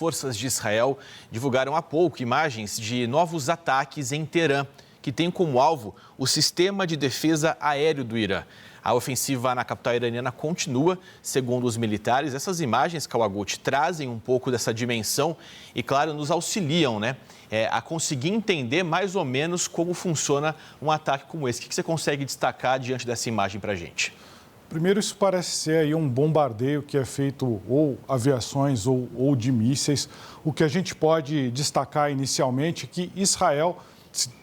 Forças de Israel divulgaram há pouco imagens de novos ataques em Teherã, que tem como alvo o sistema de defesa aéreo do Irã. A ofensiva na capital iraniana continua, segundo os militares. Essas imagens, Kawaguchi, trazem um pouco dessa dimensão e, claro, nos auxiliam, a conseguir entender mais ou menos como funciona um ataque como esse. O que você consegue destacar diante dessa imagem para a gente? Primeiro, isso parece ser aí um bombardeio que é feito ou aviações ou de mísseis. O que a gente pode destacar inicialmente é que Israel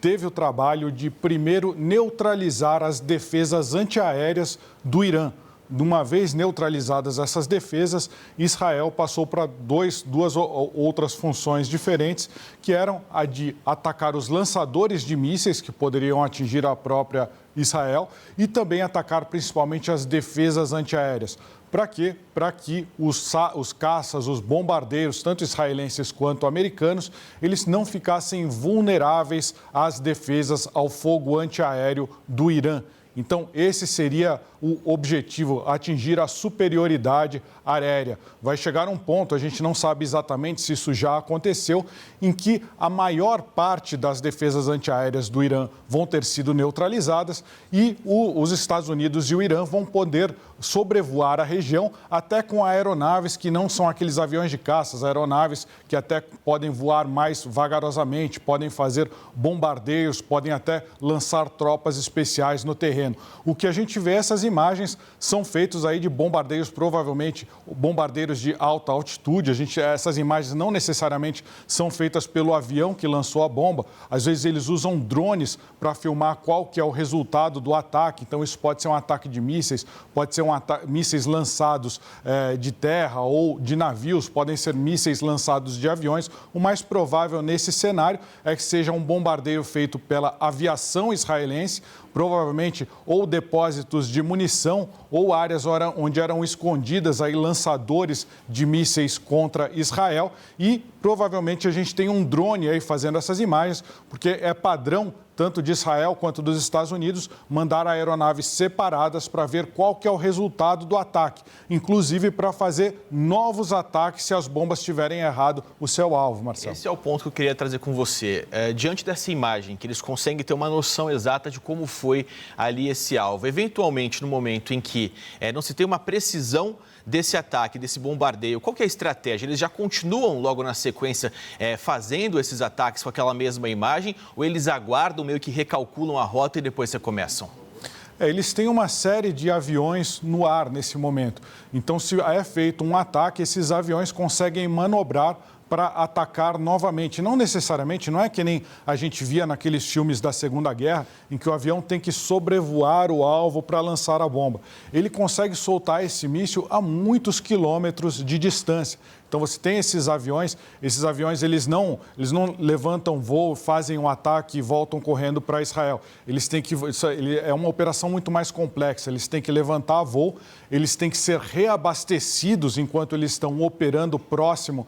teve o trabalho de primeiro neutralizar as defesas antiaéreas do Irã. De uma vez neutralizadas essas defesas, Israel passou para duas outras funções diferentes, que eram a de atacar os lançadores de mísseis, que poderiam atingir a própria Israel, e também atacar principalmente as defesas antiaéreas. Para quê? Para que os caças, os bombardeiros, tanto israelenses quanto americanos, eles não ficassem vulneráveis às defesas, ao fogo antiaéreo do Irã. Então, esse seria o objetivo, atingir a superioridade aérea. Vai chegar um ponto, a gente não sabe exatamente se isso já aconteceu, em que a maior parte das defesas antiaéreas do Irã vão ter sido neutralizadas e os Estados Unidos e o Irã vão poder sobrevoar a região até com aeronaves que não são aqueles aviões de caça, aeronaves que até podem voar mais vagarosamente, podem fazer bombardeios, podem até lançar tropas especiais no terreno. O que a gente vê, essas imagens são feitos aí de bombardeios, provavelmente bombardeiros de alta altitude. Essas imagens não necessariamente são feitas pelo avião que lançou a bomba. Às vezes eles usam drones para filmar qual que é o resultado do ataque. Então isso pode ser um ataque de mísseis, pode ser mísseis lançados de terra ou de navios, podem ser mísseis lançados de aviões. O mais provável nesse cenário é que seja um bombardeio feito pela aviação israelense, provavelmente ou depósitos de munição ou áreas onde eram escondidas aí lançadores de mísseis contra Israel. E provavelmente a gente tem um drone aí fazendo essas imagens, porque é padrão tanto de Israel quanto dos Estados Unidos, mandar aeronaves separadas para ver qual que é o resultado do ataque, inclusive para fazer novos ataques se as bombas tiverem errado o seu alvo, Marcelo. Esse é o ponto que eu queria trazer com você. Diante dessa imagem, que eles conseguem ter uma noção exata de como foi ali esse alvo, eventualmente no momento em que não se tem uma precisão desse ataque, desse bombardeio, qual que é a estratégia? Eles já continuam logo na sequência fazendo esses ataques com aquela mesma imagem ou eles aguardam, meio que recalculam a rota e depois começam? Eles têm uma série de aviões no ar nesse momento. Então, se é feito um ataque, esses aviões conseguem manobrar para atacar novamente. Não necessariamente, não é que nem a gente via naqueles filmes da Segunda Guerra, em que o avião tem que sobrevoar o alvo para lançar a bomba. Ele consegue soltar esse míssil a muitos quilômetros de distância. Então, você tem esses aviões eles não levantam voo, fazem um ataque e voltam correndo para Israel. É uma operação muito mais complexa, eles têm que levantar voo, eles têm que ser reabastecidos enquanto eles estão operando próximo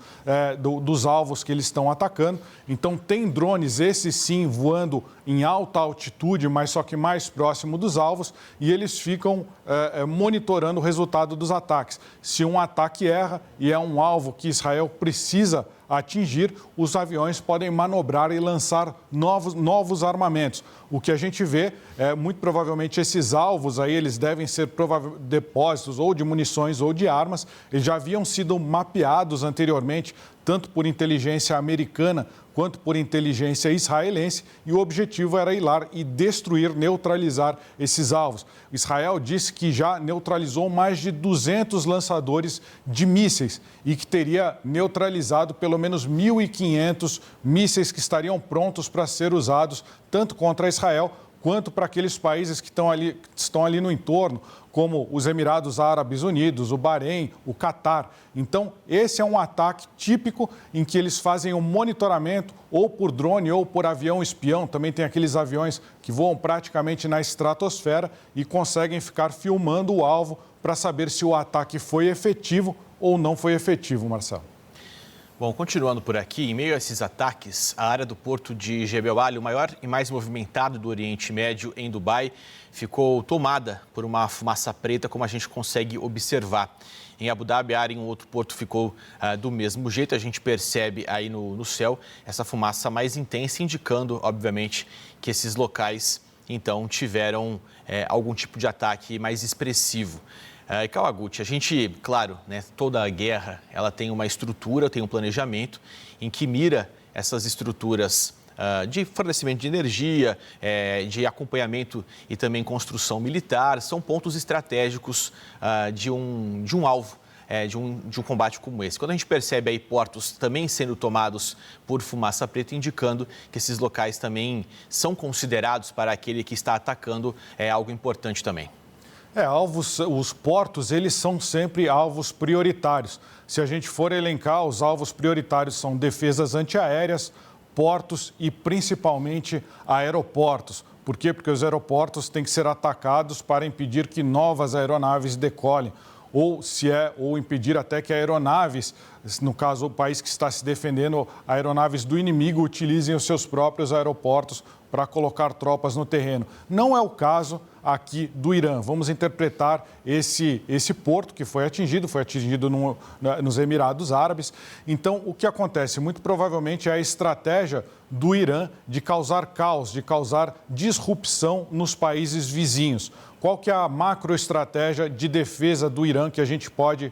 dos alvos que eles estão atacando. Então, tem drones, esses sim, voando em alta altitude, mas só que mais próximo dos alvos, e eles ficam monitorando o resultado dos ataques. Se um ataque erra e é um alvo que Israel precisa atingir, os aviões podem manobrar e lançar novos armamentos. O que a gente vê muito provavelmente esses alvos aí, eles devem ser depósitos ou de munições ou de armas. Eles já haviam sido mapeados anteriormente, tanto por inteligência americana quanto por inteligência israelense, e o objetivo era ir lá e destruir, neutralizar esses alvos. Israel disse que já neutralizou mais de 200 lançadores de mísseis e que teria neutralizado pelo menos 1.500 mísseis que estariam prontos para ser usados tanto contra Israel quanto para aqueles países que estão ali no entorno, como os Emirados Árabes Unidos, o Bahrein, o Catar. Então, esse é um ataque típico em que eles fazem um monitoramento ou por drone ou por avião espião. Também tem aqueles aviões que voam praticamente na estratosfera e conseguem ficar filmando o alvo para saber se o ataque foi efetivo ou não foi efetivo, Marcelo. Bom, continuando por aqui, em meio a esses ataques, a área do porto de Jebel Ali, o maior e mais movimentado do Oriente Médio, em Dubai, ficou tomada por uma fumaça preta, como a gente consegue observar. em Abu Dhabi, em um outro porto ficou do mesmo jeito. A gente percebe aí no céu essa fumaça mais intensa, indicando, obviamente, que esses locais, então, tiveram algum tipo de ataque mais expressivo. Kawaguchi, a gente, claro, né, toda a guerra, ela tem uma estrutura, tem um planejamento em que mira essas estruturas de fornecimento de energia, de acompanhamento e também construção militar. São pontos estratégicos de um alvo, de um combate como esse. Quando a gente percebe aí portos também sendo tomados por fumaça preta, indicando que esses locais também são considerados para aquele que está atacando, é algo importante também. Os portos, eles são sempre alvos prioritários. Se a gente for elencar, os alvos prioritários são defesas antiaéreas, portos e principalmente aeroportos. Por quê? Porque os aeroportos têm que ser atacados para impedir que novas aeronaves decolem. Ou impedir até que aeronaves, no caso o país que está se defendendo, aeronaves do inimigo utilizem os seus próprios aeroportos para colocar tropas no terreno. Não é o caso aqui do Irã. Vamos interpretar esse porto que foi atingido nos Emirados Árabes. Então, o que acontece? Muito provavelmente é a estratégia do Irã de causar caos, de causar disrupção nos países vizinhos. Qual que é a macroestratégia de defesa do Irã que a gente pode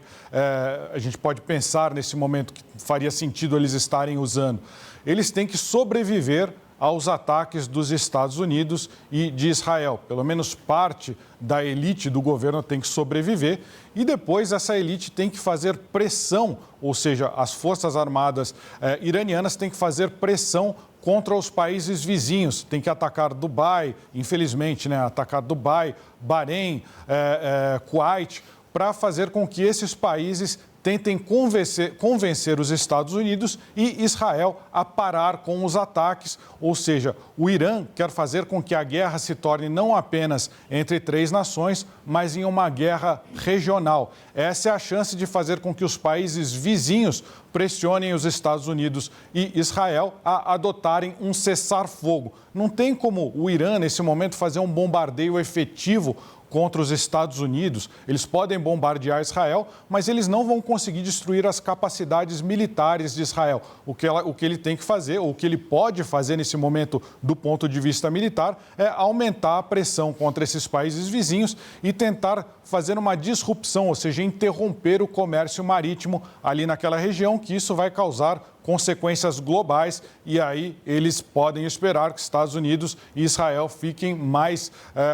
pensar nesse momento que faria sentido eles estarem usando? Eles têm que sobreviver aos ataques dos Estados Unidos e de Israel. Pelo menos parte da elite do governo tem que sobreviver e depois essa elite tem que fazer pressão, ou seja, as forças armadas iranianas têm que fazer pressão contra os países vizinhos. Tem que atacar Dubai, infelizmente, né? Atacar Dubai, Bahrein, Kuwait, para fazer com que esses países tentem convencer os Estados Unidos e Israel a parar com os ataques. Ou seja, o Irã quer fazer com que a guerra se torne não apenas entre três nações, mas em uma guerra regional. Essa é a chance de fazer com que os países vizinhos pressionem os Estados Unidos e Israel a adotarem um cessar-fogo. Não tem como o Irã, nesse momento, fazer um bombardeio efetivo contra os Estados Unidos. Eles podem bombardear Israel, mas eles não vão conseguir destruir as capacidades militares de Israel. O que ele tem que fazer, ou o que ele pode fazer nesse momento do ponto de vista militar, é aumentar a pressão contra esses países vizinhos e tentar fazer uma disrupção, ou seja, interromper o comércio marítimo ali naquela região, que isso vai causar consequências globais e aí eles podem esperar que Estados Unidos e Israel fiquem mais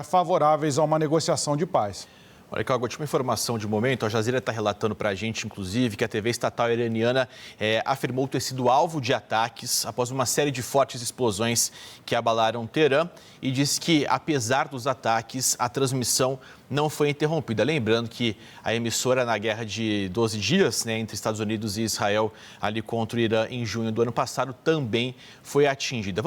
favoráveis a uma negociação de paz. Olha, Kawaguchi, uma informação de momento, a Jazeera está relatando para a gente, inclusive, que a TV estatal iraniana afirmou ter sido alvo de ataques após uma série de fortes explosões que abalaram Teherã e disse que, apesar dos ataques, a transmissão não foi interrompida. Lembrando que a emissora, na guerra de 12 dias, né, entre Estados Unidos e Israel, ali contra o Irã, em junho do ano passado, também foi atingida.